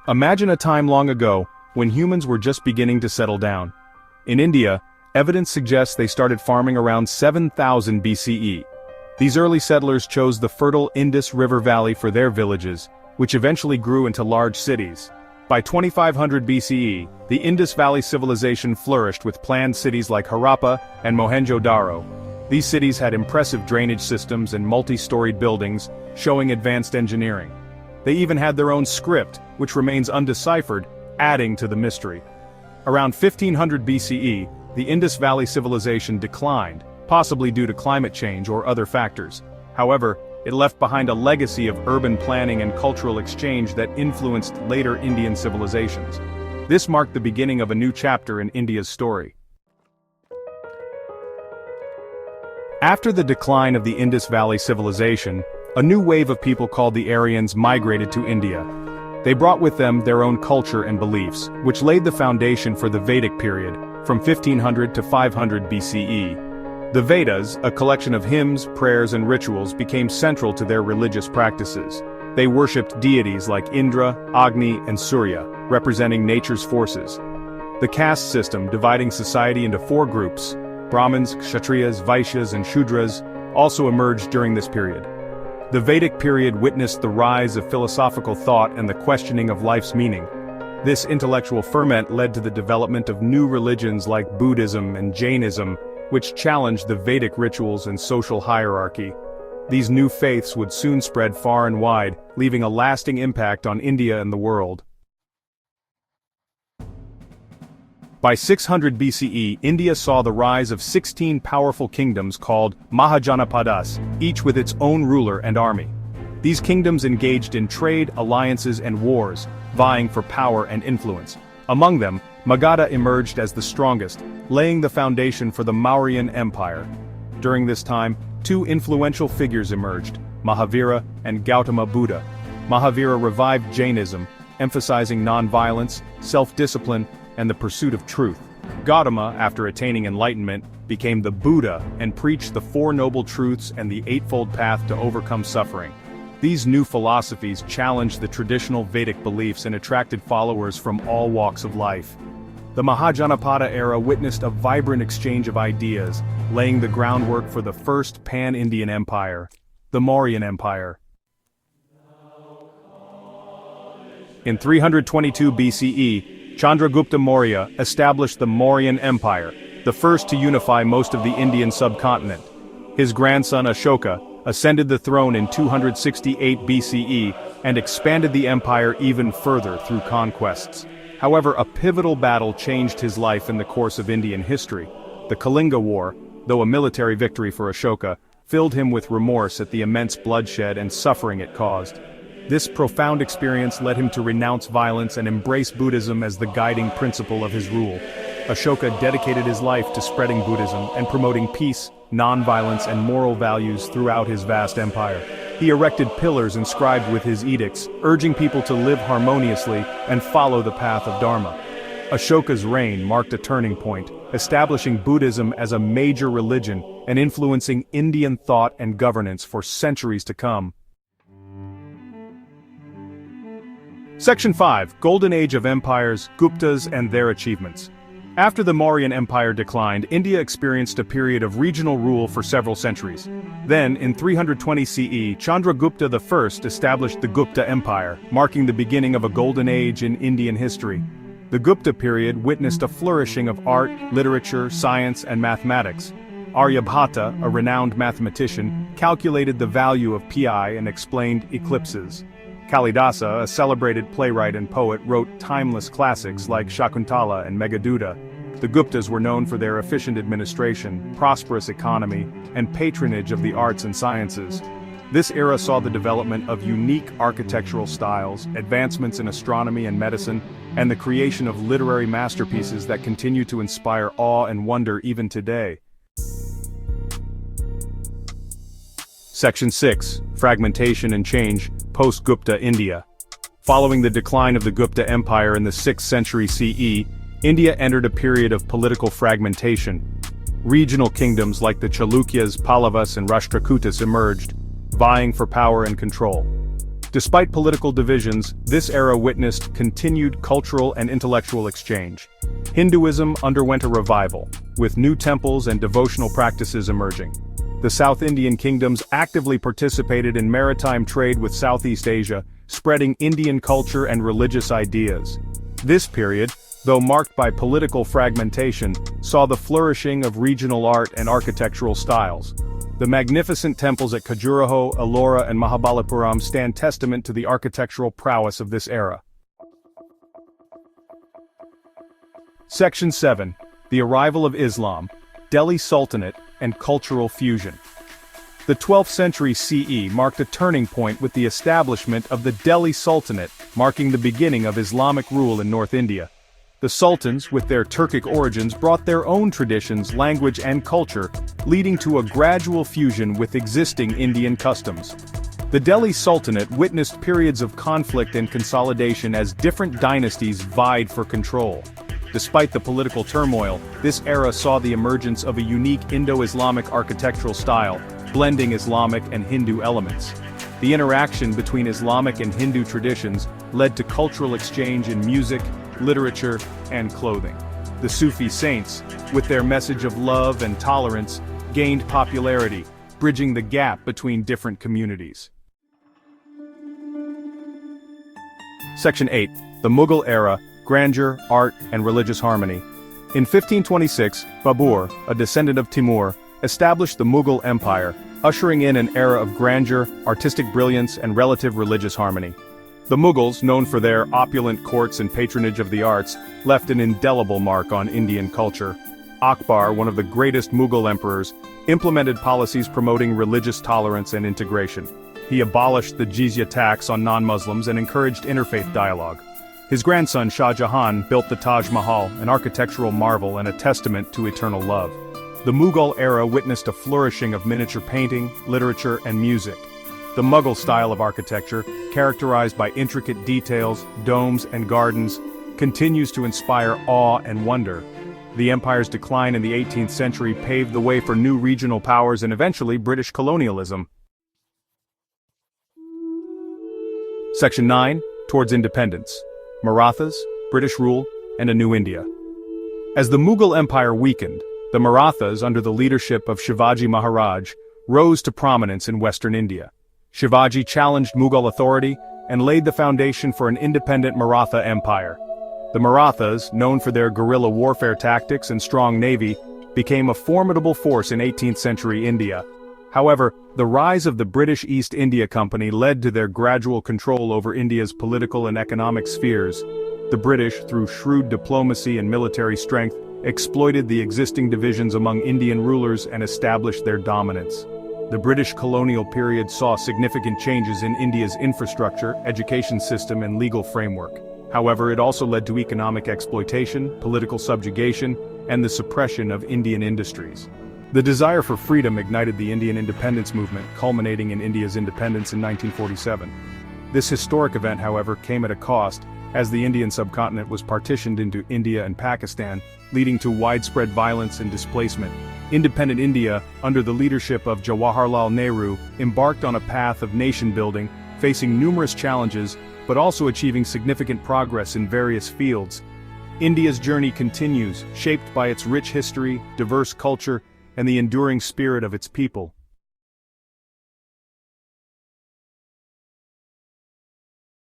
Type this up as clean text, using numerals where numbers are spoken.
Imagine a time long ago, when humans were just beginning to settle down. In India, evidence suggests they started farming around 7000 BCE. These early settlers chose the fertile Indus River Valley for their villages, which eventually grew into large cities. By 2500 BCE, the Indus Valley civilization flourished with planned cities like Harappa and Mohenjo-Daro. These cities had impressive drainage systems and multi-storied buildings, showing advanced engineering. They even had their own script, which remains undeciphered, adding to the mystery. Around 1500 BCE, the Indus Valley civilization declined, possibly due to climate change or other factors. However, it left behind a legacy of urban planning and cultural exchange that influenced later Indian civilizations. This marked the beginning of a new chapter in India's story. After the decline of the Indus Valley civilization, a new wave of people called the Aryans migrated to India. They brought with them their own culture and beliefs, which laid the foundation for the Vedic period, from 1500 to 500 BCE. The Vedas, a collection of hymns, prayers and rituals, became central to their religious practices. They worshipped deities like Indra, Agni and Surya, representing nature's forces. The caste system, dividing society into four groups, Brahmins, Kshatriyas, Vaishyas and Shudras, also emerged during this period. The Vedic period witnessed the rise of philosophical thought and the questioning of life's meaning. This intellectual ferment led to the development of new religions like Buddhism and Jainism, which challenged the Vedic rituals and social hierarchy. These new faiths would soon spread far and wide, leaving a lasting impact on India and the world. By 600 BCE, India saw the rise of 16 powerful kingdoms called Mahajanapadas, each with its own ruler and army. These kingdoms engaged in trade, alliances and wars, vying for power and influence. Among them, Magadha emerged as the strongest, laying the foundation for the Mauryan Empire. During this time, two influential figures emerged, Mahavira and Gautama Buddha. Mahavira revived Jainism, emphasizing non-violence, self-discipline, and the pursuit of truth. Gautama, after attaining enlightenment, became the Buddha and preached the Four Noble Truths and the Eightfold Path to overcome suffering. These new philosophies challenged the traditional Vedic beliefs and attracted followers from all walks of life. The Mahajanapada era witnessed a vibrant exchange of ideas, laying the groundwork for the first pan-Indian empire, the Mauryan Empire. In 322 BCE, Chandragupta Maurya established the Mauryan Empire, the first to unify most of the Indian subcontinent. His grandson Ashoka ascended the throne in 268 BCE and expanded the empire even further through conquests. However, a pivotal battle changed his life in the course of Indian history. The Kalinga War, though a military victory for Ashoka, filled him with remorse at the immense bloodshed and suffering it caused. This profound experience led him to renounce violence and embrace Buddhism as the guiding principle of his rule. Ashoka dedicated his life to spreading Buddhism and promoting peace, non-violence and moral values throughout his vast empire. He erected pillars inscribed with his edicts, urging people to live harmoniously and follow the path of Dharma. Ashoka's reign marked a turning point, establishing Buddhism as a major religion and influencing Indian thought and governance for centuries to come. Section 5. Golden Age of Empires, Guptas and their achievements. After the Mauryan Empire declined, India experienced a period of regional rule for several centuries. Then, in 320 CE, Chandragupta I established the Gupta Empire, marking the beginning of a golden age in Indian history. The Gupta period witnessed a flourishing of art, literature, science and mathematics. Aryabhata, a renowned mathematician, calculated the value of pi and explained eclipses. Kalidasa, a celebrated playwright and poet, wrote timeless classics like Shakuntala and Meghaduta. The Guptas were known for their efficient administration, prosperous economy, and patronage of the arts and sciences. This era saw the development of unique architectural styles, advancements in astronomy and medicine, and the creation of literary masterpieces that continue to inspire awe and wonder even today. Section 6. Fragmentation and Change, Post-Gupta India. Following the decline of the Gupta Empire in the 6th century CE, India entered a period of political fragmentation. Regional kingdoms like the Chalukyas, Pallavas and Rashtrakutas emerged, vying for power and control. Despite political divisions, this era witnessed continued cultural and intellectual exchange. Hinduism underwent a revival, with new temples and devotional practices emerging. The South Indian kingdoms actively participated in maritime trade with Southeast Asia, spreading Indian culture and religious ideas. This period, though marked by political fragmentation, saw the flourishing of regional art and architectural styles. The magnificent temples at Khajuraho, Ellora and Mahabalipuram stand testament to the architectural prowess of this era. Section 7. The Arrival of Islam, Delhi Sultanate, and Cultural Fusion. The 12th century CE marked a turning point with the establishment of the Delhi Sultanate, marking the beginning of Islamic rule in North India. The sultans, with their Turkic origins, brought their own traditions, language and culture, leading to a gradual fusion with existing Indian customs. The Delhi Sultanate witnessed periods of conflict and consolidation as different dynasties vied for control. Despite the political turmoil, this era saw the emergence of a unique Indo-Islamic architectural style, blending Islamic and Hindu elements. The interaction between Islamic and Hindu traditions led to cultural exchange in music, literature, and clothing. The Sufi saints, with their message of love and tolerance, gained popularity, bridging the gap between different communities. Section 8. The Mughal Era, Grandeur, Art, and Religious Harmony. In 1526, Babur, a descendant of Timur, established the Mughal Empire, ushering in an era of grandeur, artistic brilliance, and relative religious harmony. The Mughals, known for their opulent courts and patronage of the arts, left an indelible mark on Indian culture. Akbar, one of the greatest Mughal emperors, implemented policies promoting religious tolerance and integration. He abolished the jizya tax on non-Muslims and encouraged interfaith dialogue. His grandson Shah Jahan built the Taj Mahal, an architectural marvel and a testament to eternal love. The Mughal era witnessed a flourishing of miniature painting, literature, and music. The Mughal style of architecture, characterized by intricate details, domes, and gardens, continues to inspire awe and wonder. The empire's decline in the 18th century paved the way for new regional powers and eventually British colonialism. Section 9. Towards Independence. Marathas, British rule, and a new India. As the Mughal Empire weakened, the Marathas, under the leadership of Shivaji Maharaj, rose to prominence in western India. Shivaji challenged Mughal authority and laid the foundation for an independent Maratha empire. The Marathas, known for their guerrilla warfare tactics and strong navy, became a formidable force in 18th century India. However, the rise of the British East India Company led to their gradual control over India's political and economic spheres. The British, through shrewd diplomacy and military strength, exploited the existing divisions among Indian rulers and established their dominance. The British colonial period saw significant changes in India's infrastructure, education system, and legal framework. However, it also led to economic exploitation, political subjugation, and the suppression of Indian industries. The desire for freedom ignited the Indian independence movement, culminating in India's independence in 1947. This historic event, however, came at a cost, as the Indian subcontinent was partitioned into India and Pakistan, leading to widespread violence and displacement. Independent India, under the leadership of Jawaharlal Nehru, embarked on a path of nation-building, facing numerous challenges, but also achieving significant progress in various fields. India's journey continues, shaped by its rich history, diverse culture, and the enduring spirit of its people.